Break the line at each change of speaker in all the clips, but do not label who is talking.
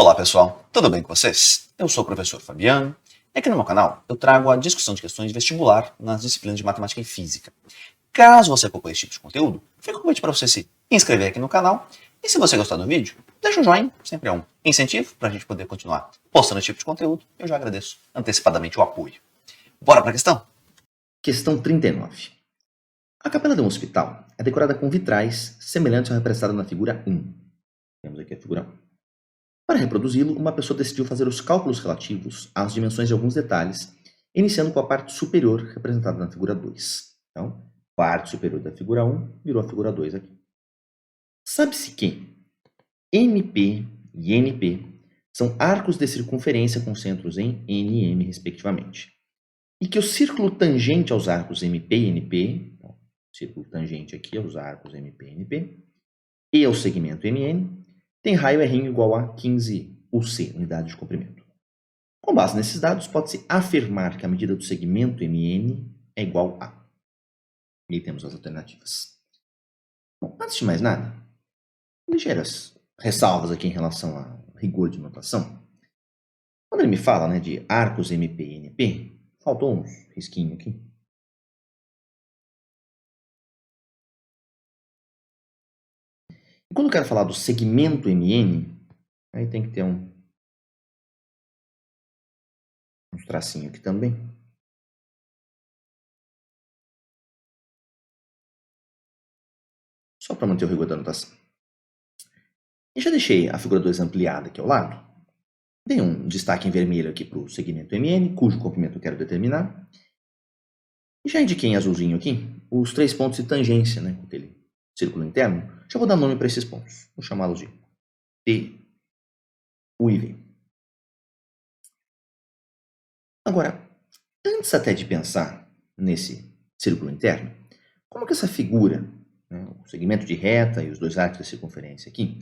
Olá pessoal, tudo bem com vocês? Eu sou o professor Fabiano e aqui no meu canal eu trago a discussão de questões de vestibular nas disciplinas de matemática e física. Caso você acompanhe esse tipo de conteúdo, fica o convite para você se inscrever aqui no canal e se você gostar do vídeo, deixa um joinha, sempre é um incentivo para a gente poder continuar postando esse tipo de conteúdo. Eu já agradeço antecipadamente o apoio. Bora para a questão?
Questão 39. A capela de um hospital é decorada com vitrais semelhantes ao representado na figura 1. Temos aqui a figura 1. Para reproduzi-lo, uma pessoa decidiu fazer os cálculos relativos às dimensões de alguns detalhes, iniciando com a parte superior representada na figura 2. Então, parte superior da figura 1 virou a figura 2 aqui. Sabe-se que MP e NP são arcos de circunferência com centros em N e M, respectivamente. E que o círculo tangente aos arcos MP e NP, então, círculo tangente aqui aos arcos MP e NP, e ao segmento MN, tem raio R igual a 15 UC, unidade de comprimento. Com base nesses dados, pode-se afirmar que a medida do segmento MN é igual a. E aí temos as alternativas. Bom, antes de mais nada, ligeiras ressalvas aqui em relação a rigor de notação. Quando ele me fala de arcos MP e NP, faltou uns risquinhos aqui. E quando eu quero falar do segmento MN, aí tem que ter uns tracinhos aqui também. Só para manter o rigor da notação. E já deixei a figura 2 ampliada aqui ao lado. Dei um destaque em vermelho aqui para o segmento MN, cujo comprimento eu quero determinar. E já indiquei em azulzinho aqui os 3 pontos de tangência, com aquele círculo interno. Já vou dar nome para esses pontos. Vou chamá-los de T, U e V. Agora, antes até de pensar nesse círculo interno, como que essa figura, o segmento de reta e os dois arcos de circunferência aqui,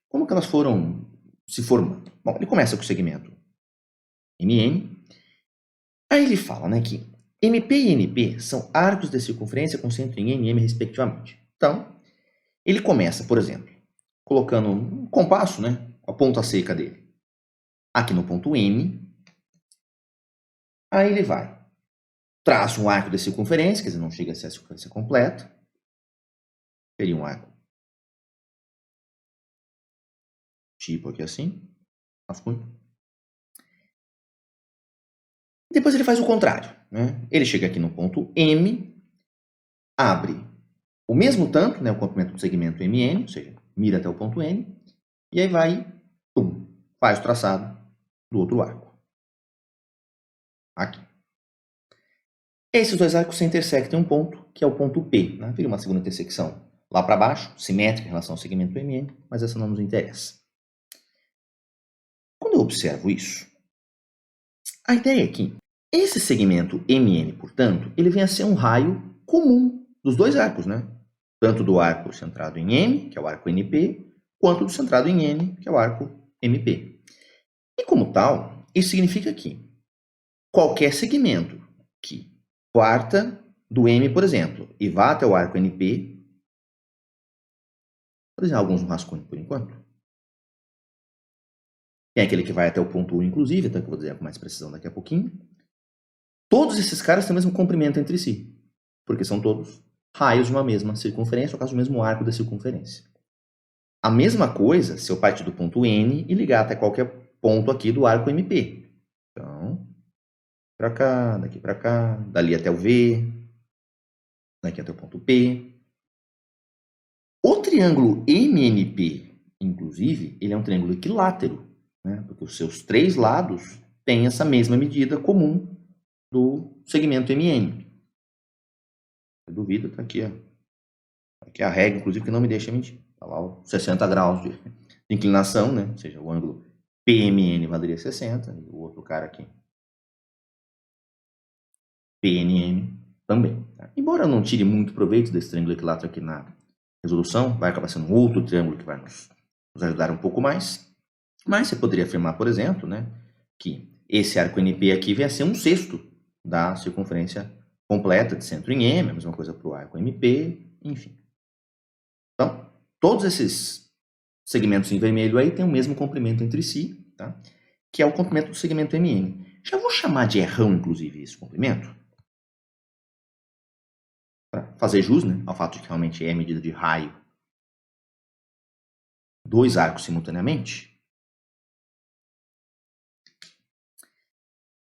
como que elas foram se formando? Bom, ele começa com o segmento MN, aí ele fala que MP e NP são arcos de circunferência com centro em N e M, respectivamente. Então, ele começa, por exemplo, colocando um compasso, a ponta seca dele, aqui no ponto M. Aí ele vai, traça um arco de circunferência, quer dizer, não chega a ser a circunferência completa. Seria um arco tipo aqui assim, rascunho. Depois ele faz o contrário, Ele chega aqui no ponto M, abre o mesmo tanto, o comprimento do segmento MN, ou seja, mira até o ponto N, e aí vai, faz o traçado do outro arco. Aqui. Esses dois arcos se intersectam em um ponto, que é o ponto P. Vira uma segunda intersecção lá para baixo, simétrica em relação ao segmento MN, mas essa não nos interessa. Quando eu observo isso, a ideia é que esse segmento MN, portanto, ele vem a ser um raio comum dos dois arcos, Tanto do arco centrado em M, que é o arco NP, quanto do centrado em N, que é o arco MP. E como tal, isso significa que qualquer segmento que parta do M, por exemplo, e vá até o arco NP, vou desenhar alguns no rascunho por enquanto. Tem aquele que vai até o ponto U, inclusive, então que eu vou desenhar com mais precisão daqui a pouquinho. Todos esses caras têm o mesmo comprimento entre si, porque são todos raios de uma mesma circunferência, no caso do mesmo arco da circunferência. A mesma coisa se eu partir do ponto N e ligar até qualquer ponto aqui do arco MP. Então, para cá, daqui para cá, dali até o V, daqui até o ponto P. O triângulo MNP, inclusive, ele é um triângulo equilátero, porque os seus 3 lados têm essa mesma medida comum do segmento MN. Eu duvido, tá aqui, aqui a regra, inclusive, que não me deixa mentir. Está lá os 60 graus de inclinação, Ou seja, o ângulo PMN valeria 60, e o outro cara aqui, PNM, também. Embora eu não tire muito proveito desse triângulo equilátero aqui na resolução, vai acabar sendo um outro triângulo que vai nos ajudar um pouco mais. Mas você poderia afirmar, por exemplo, que esse arco NP aqui vem a ser 1/6 da circunferência completa de centro em M, a mesma coisa para o arco MP, enfim. Então, todos esses segmentos em vermelho aí têm o mesmo comprimento entre si, tá? Que é o comprimento do segmento MN. Já vou chamar de errão, inclusive, esse comprimento, para fazer jus, né, ao fato de que realmente é a medida de raio dois arcos simultaneamente.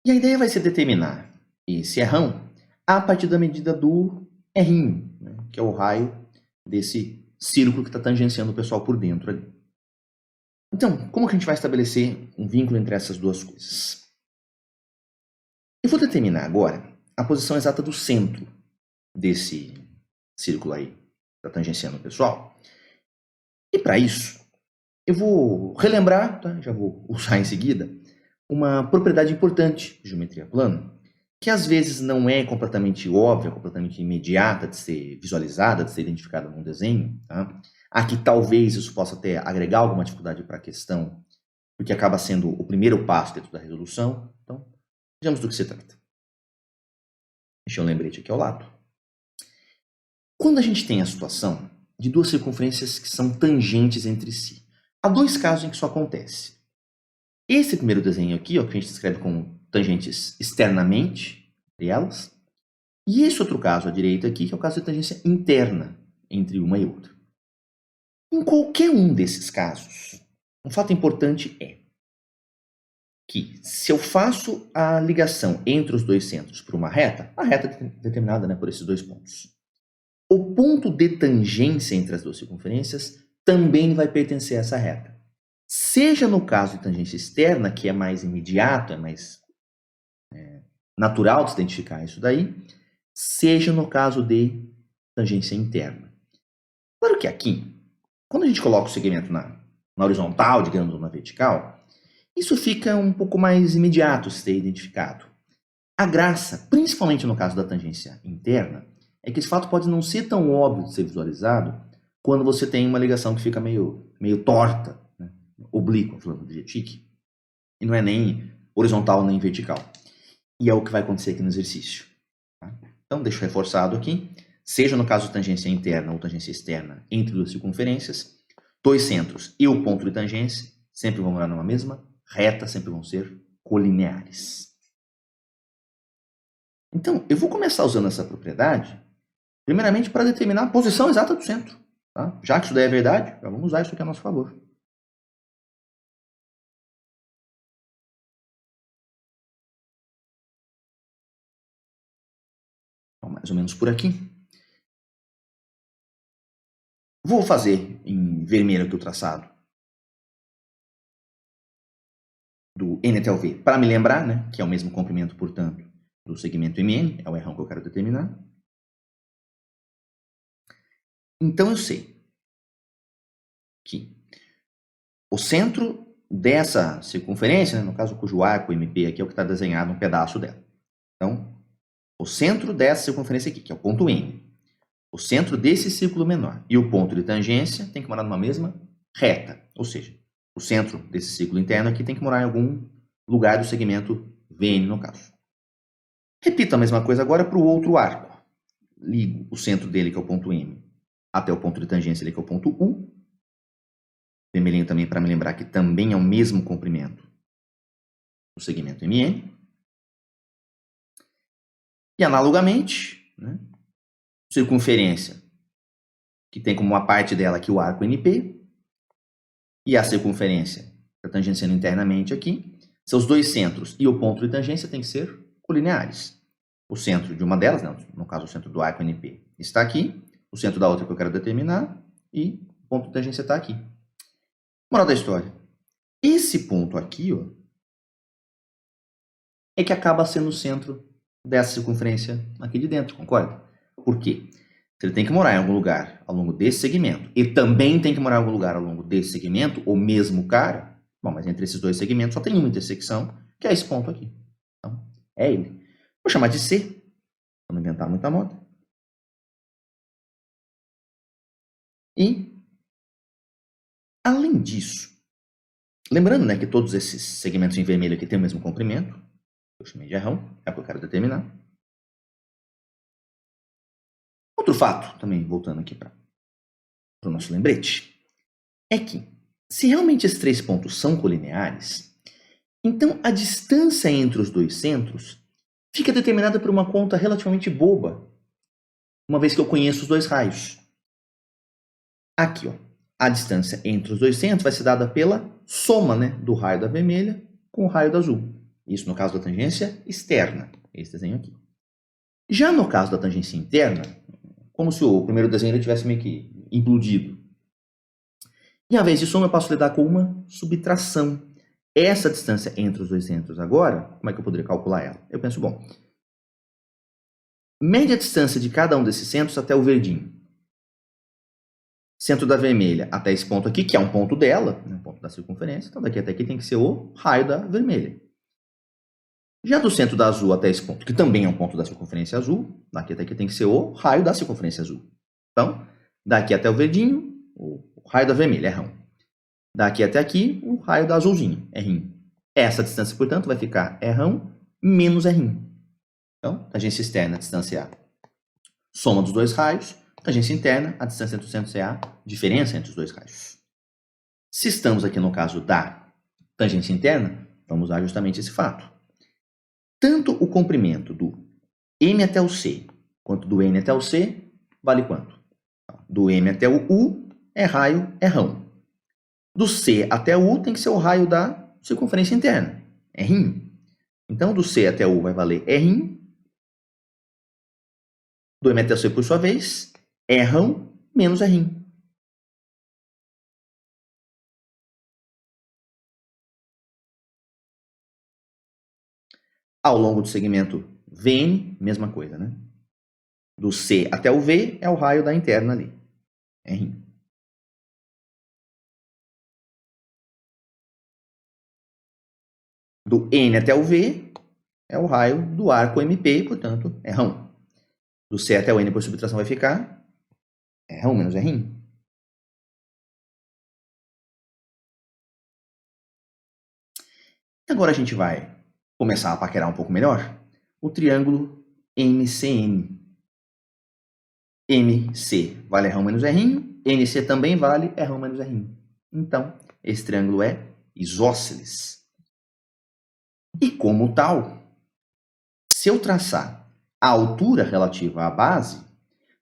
E a ideia vai ser determinar esse errão a partir da medida do R', né, que é o raio desse círculo que está tangenciando o pessoal por dentro ali. Então, como que a gente vai estabelecer um vínculo entre essas duas coisas? Eu vou determinar agora a posição exata do centro desse círculo aí que está tangenciando o pessoal. E para isso, eu vou relembrar, tá? Já vou usar em seguida, uma propriedade importante de geometria plana, que às vezes não é completamente óbvia, completamente imediata de ser visualizada, de ser identificada num desenho. Tá? Aqui talvez isso possa até agregar alguma dificuldade para a questão, porque acaba sendo o primeiro passo dentro da resolução. Então, vejamos do que se trata. Deixa eu um lembrete aqui ao lado. Quando a gente tem a situação de duas circunferências que são tangentes entre si, há dois casos em que isso acontece. Esse primeiro desenho aqui, ó, que a gente escreve com tangentes externamente entre elas, e esse outro caso à direita aqui, que é o caso de tangência interna entre uma e outra. Em qualquer um desses casos, um fato importante é que se eu faço a ligação entre os dois centros por uma reta, a reta é determinada, né, por esses dois pontos, o ponto de tangência entre as duas circunferências também vai pertencer a essa reta. Seja no caso de tangência externa, que é mais imediato, é mais natural de se identificar isso daí, seja no caso de tangência interna. Claro que aqui, quando a gente coloca o segmento na horizontal, digamos, ou na vertical, isso fica um pouco mais imediato de ser identificado. A graça, principalmente no caso da tangência interna, é que esse fato pode não ser tão óbvio de ser visualizado quando você tem uma ligação que fica meio torta, né? Oblíqua, falando de chique, e não é nem horizontal nem vertical. E é o que vai acontecer aqui no exercício. Tá? Então, deixo reforçado aqui, seja no caso de tangência interna ou tangência externa entre duas circunferências, dois centros e o ponto de tangência sempre vão morar numa mesma reta, sempre vão ser colineares. Então, eu vou começar usando essa propriedade, primeiramente para determinar a posição exata do centro. Tá? Já que isso daí é verdade, já vamos usar isso aqui a nosso favor. Então, mais ou menos por aqui. Vou fazer em vermelho aqui o traçado do N até o V, para me lembrar, né, que é o mesmo comprimento, portanto, do segmento MN, é o errão que eu quero determinar. Então, eu sei que o centro dessa circunferência, né, no caso cujo arco MP aqui é o que está desenhado um pedaço dela. Então, o centro dessa circunferência aqui, que é o ponto N, o centro desse círculo menor e o ponto de tangência tem que morar numa mesma reta, ou seja, o centro desse círculo interno aqui tem que morar em algum lugar do segmento VN, no caso. Repito a mesma coisa agora para o outro arco. Ligo o centro dele, que é o ponto M, até o ponto de tangência, que é o ponto U. Vermelhinho também para me lembrar que também é o mesmo comprimento do segmento MN. E analogamente, né, circunferência, que tem como uma parte dela aqui o arco NP, e a circunferência está tangenciando internamente aqui, seus dois centros e o ponto de tangência têm que ser colineares. O centro de uma delas, né, no caso o centro do arco NP, está aqui, o centro da outra que eu quero determinar, e o ponto de tangência está aqui. Moral da história. Esse ponto aqui, ó, é que acaba sendo o centro dessa circunferência aqui de dentro, concorda? Por quê? Ele tem que morar em algum lugar ao longo desse segmento e também tem que morar em algum lugar ao longo desse segmento, o mesmo cara. Bom, mas entre esses dois segmentos só tem uma intersecção, que é esse ponto aqui. Então, é ele. Vou chamar de C, para não inventar muita moda. E, além disso, lembrando, né, que todos esses segmentos em vermelho aqui têm o mesmo comprimento, eu chamei de errão, é o que eu quero determinar. Outro fato, também voltando aqui para o nosso lembrete, é que Se realmente esses três pontos são colineares, então a distância entre os dois centros fica determinada por uma conta relativamente boba, uma vez que eu conheço os dois raios. Aqui, ó, a distância entre os dois centros vai ser dada pela soma, né, do raio da vermelha com o raio da azul. Isso no caso da tangência externa, esse desenho aqui. Já no caso da tangência interna, como se o primeiro desenho ele tivesse meio que implodido. E ao invés de soma, eu posso lidar com uma subtração. Essa distância entre os dois centros agora, como é que eu poderia calcular ela? Eu penso, bom, mede a distância de cada um desses centros até o verdinho. Centro da vermelha até esse ponto aqui, que é um ponto dela, um ponto da circunferência. Então, daqui até aqui tem que ser o raio da vermelha. Já do centro da azul até esse ponto, que também é um ponto da circunferência azul, daqui até aqui tem que ser o raio da circunferência azul. Então, daqui até o verdinho, o raio da vermelha, R1. Daqui até aqui, o raio da azulzinho, R1. Essa distância, portanto, vai ficar R1 menos R1. Então, tangência externa, a distância é a soma dos dois raios. Tangência interna, a distância entre os centros é a diferença entre os dois raios. Se estamos aqui no caso da tangência interna, vamos usar justamente esse fato. Tanto o comprimento do M até o C quanto do N até o C vale quanto? Do M até o U é raio R1. Do C até o U tem que ser o raio da circunferência interna, R'. Então, do C até o U vai valer R'. Do M até o C, por sua vez, R1 menos R'. Ao longo do segmento VN, mesma coisa, né? Do C até o V é o raio da interna ali, R'. Do N até o V é o raio do arco MP, portanto, R1. Do C até o N por subtração vai ficar R1 menos R'. Agora a gente vai começar a paquerar um pouco melhor o triângulo MCM. MC vale R1 menos R', NC também vale R1 menos R'. Então, esse triângulo é isósceles. E como tal, se eu traçar a altura relativa à base,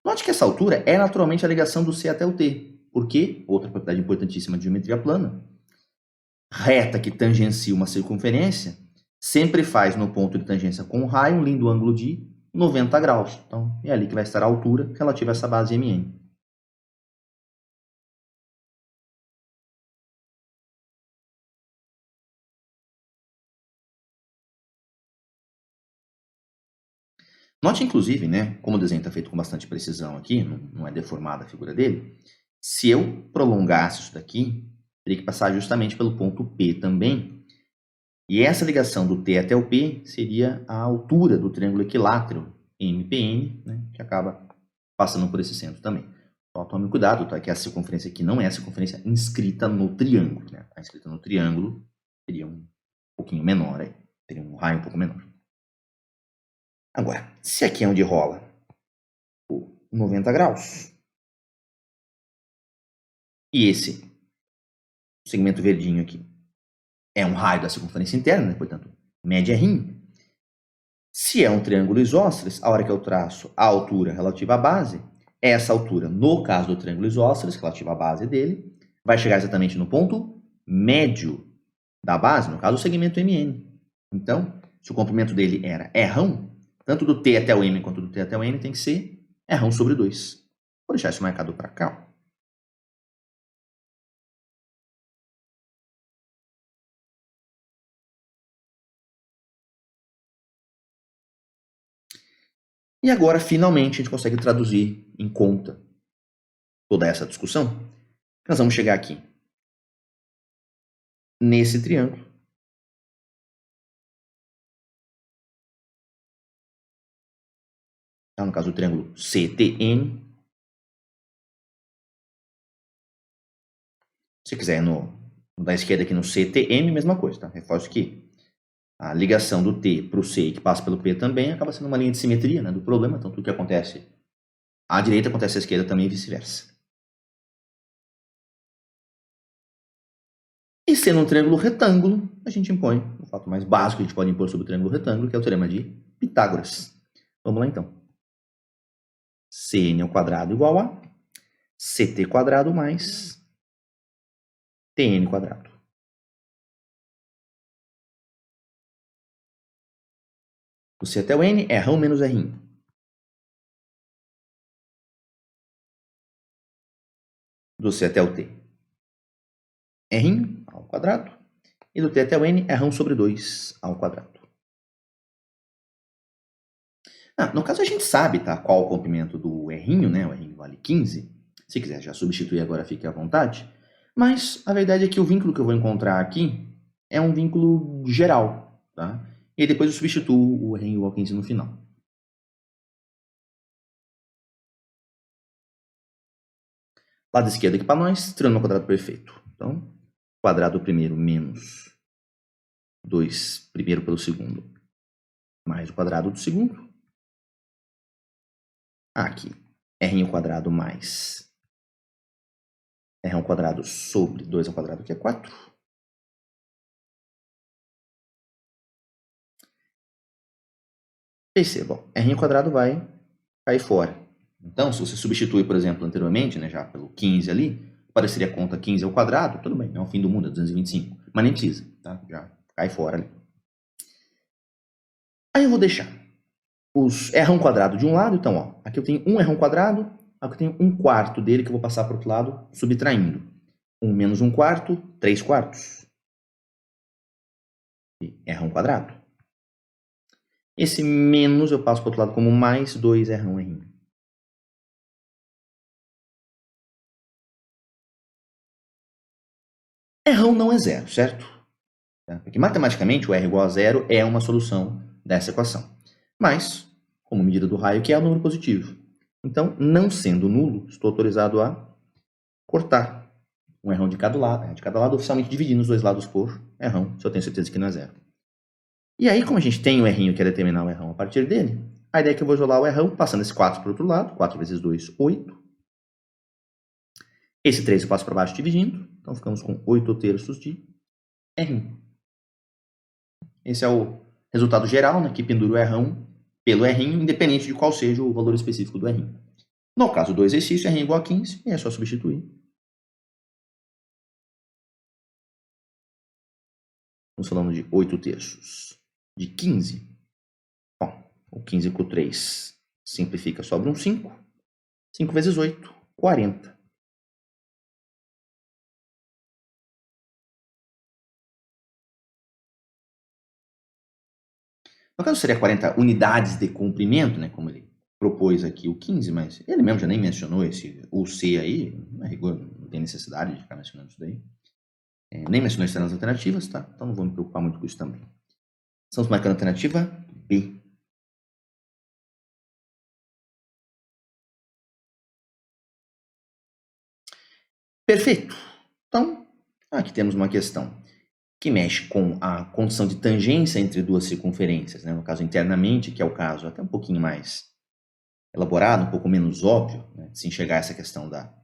note que essa altura é naturalmente a ligação do C até o T. Porque, outra propriedade importantíssima de geometria plana, reta que tangencia uma circunferência sempre faz no ponto de tangência com o raio um lindo ângulo de 90 graus. Então, é ali que vai estar a altura relativa a essa base MN. Note, inclusive, né, como o desenho está feito com bastante precisão aqui, não é deformada a figura dele, se eu prolongasse isso daqui, teria que passar justamente pelo ponto P também. E essa ligação do T até o P seria a altura do triângulo equilátero MPN, né, que acaba passando por esse centro também. Então, tome cuidado, tá? Que a circunferência aqui não é a circunferência inscrita no triângulo. Né? A inscrita no triângulo seria um pouquinho menor, aí, teria um raio um pouco menor. Agora, se aqui é onde rola o 90 graus, e esse segmento verdinho aqui é um raio da circunferência interna, né? Portanto, média R'. Se é um triângulo isósceles, a hora que eu traço a altura relativa à base, essa altura, no caso do triângulo isósceles, relativa à base dele, vai chegar exatamente no ponto médio da base, no caso o segmento MN. Então, se o comprimento dele era R1, tanto do T até o M quanto do T até o N tem que ser R1 sobre 2. Vou deixar isso marcado para cá. E agora, finalmente, a gente consegue traduzir em conta toda essa discussão. Nós vamos chegar aqui nesse triângulo. Tá? No caso do triângulo CTN. Se quiser no da esquerda aqui no CTM, mesma coisa. Tá? Reforço que a ligação do T para o C, que passa pelo P também, acaba sendo uma linha de simetria, né, do problema. Então, tudo que acontece à direita acontece à esquerda também e vice-versa. E sendo um triângulo retângulo, a gente impõe o fato mais básico que a gente pode impor sobre o triângulo retângulo, que é o teorema de Pitágoras. Vamos lá então. Cn ao quadrado igual a ct quadrado mais tn quadrado. Do C até o N é R1 menos R1. Do C até o T, R1 ao quadrado. E do T até o N, R1 sobre 2 ao quadrado. No caso a gente sabe, tá, qual o comprimento do R1, né? O R1 vale 15. Se quiser já substituir agora, fique à vontade. Mas a verdade é que o vínculo que eu vou encontrar aqui é um vínculo geral, tá? E depois eu substituo o R1 igual a 15 no final. Lado esquerdo aqui para nós, triângulo quadrado perfeito. Então, quadrado primeiro menos 2 primeiro pelo segundo, mais o quadrado do segundo. Aqui, R1 ao quadrado mais R1 ao quadrado sobre 2 ao quadrado, que é 4. Percebam, R1 ao quadrado vai cair fora. Então, se você substituir, por exemplo, anteriormente, né, já pelo 15 ali, apareceria a conta 15 ao quadrado, tudo bem, não é o fim do mundo, é 225. Mas nem precisa, tá? Já cai fora ali. Aí eu vou deixar os R1 quadrado de um lado, então, ó, aqui eu tenho um R1 quadrado, aqui eu tenho 1/4 dele que eu vou passar para o outro lado, subtraindo. 1 menos 1/4, 3/4. E R1 quadrado. Esse menos eu passo para o outro lado como mais 2 R1 R1. R1 não é zero, certo? Porque matematicamente o R igual a zero é uma solução dessa equação. Mas, como medida do raio, que é o número positivo. Então, não sendo nulo, estou autorizado a cortar um R1 de cada lado, oficialmente dividindo os dois lados por R1, se eu tenho certeza que não é zero. E aí, como a gente tem o R1 que é determinar o R1 a partir dele, a ideia é que eu vou isolar o R1 passando esse 4 para o outro lado. 4 vezes 2, 8. Esse 3 eu passo para baixo dividindo. Então, ficamos com 8/3 de R1. Esse é o resultado geral, né, que pendura o R1 pelo R1, independente de qual seja o valor específico do R1. No caso do exercício, R1 igual a 15, e é só substituir. Estamos falando de 8/3 de 15. Bom, o 15 com 3 simplifica, sobra um 5. 5 vezes 8, 40. No caso, seria 40 unidades de comprimento, né, como ele propôs aqui o 15, mas ele mesmo já nem mencionou esse o C aí, na rigor, não tem necessidade de ficar mencionando isso daí. Nem mencionou externas alternativas, tá? Então não vou me preocupar muito com isso também. Estamos marcando a alternativa B. Perfeito. Então, aqui temos uma questão que mexe com a condição de tangência entre duas circunferências, né? No caso internamente, que é o caso até um pouquinho mais elaborado, um pouco menos óbvio, né, de se enxergar essa questão da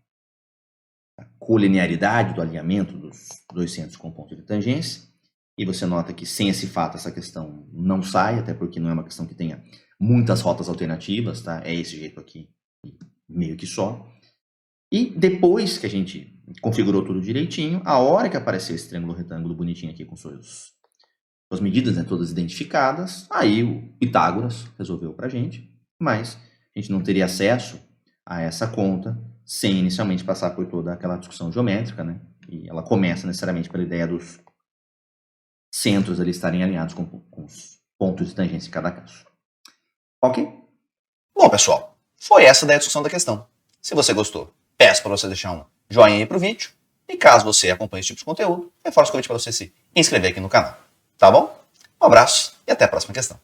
colinearidade do alinhamento dos dois centros com ponto de tangência. E você nota que sem esse fato essa questão não sai, até porque não é uma questão que tenha muitas rotas alternativas, tá? É esse jeito aqui, meio que só. E depois que a gente configurou tudo direitinho, a hora que aparecer esse triângulo retângulo bonitinho aqui com suas medidas, né, todas identificadas, aí o Pitágoras resolveu pra gente, mas a gente não teria acesso a essa conta sem inicialmente passar por toda aquela discussão geométrica, né? E ela começa necessariamente pela ideia dos centros ali estarem alinhados com os pontos de tangência em cada caso. Ok?
Bom, pessoal, foi essa daí a discussão da questão. Se você gostou, peço para você deixar um joinha aí pro vídeo. E caso você acompanhe esse tipo de conteúdo, reforço o convite para você se inscrever aqui no canal. Tá bom? Um abraço e até a próxima questão.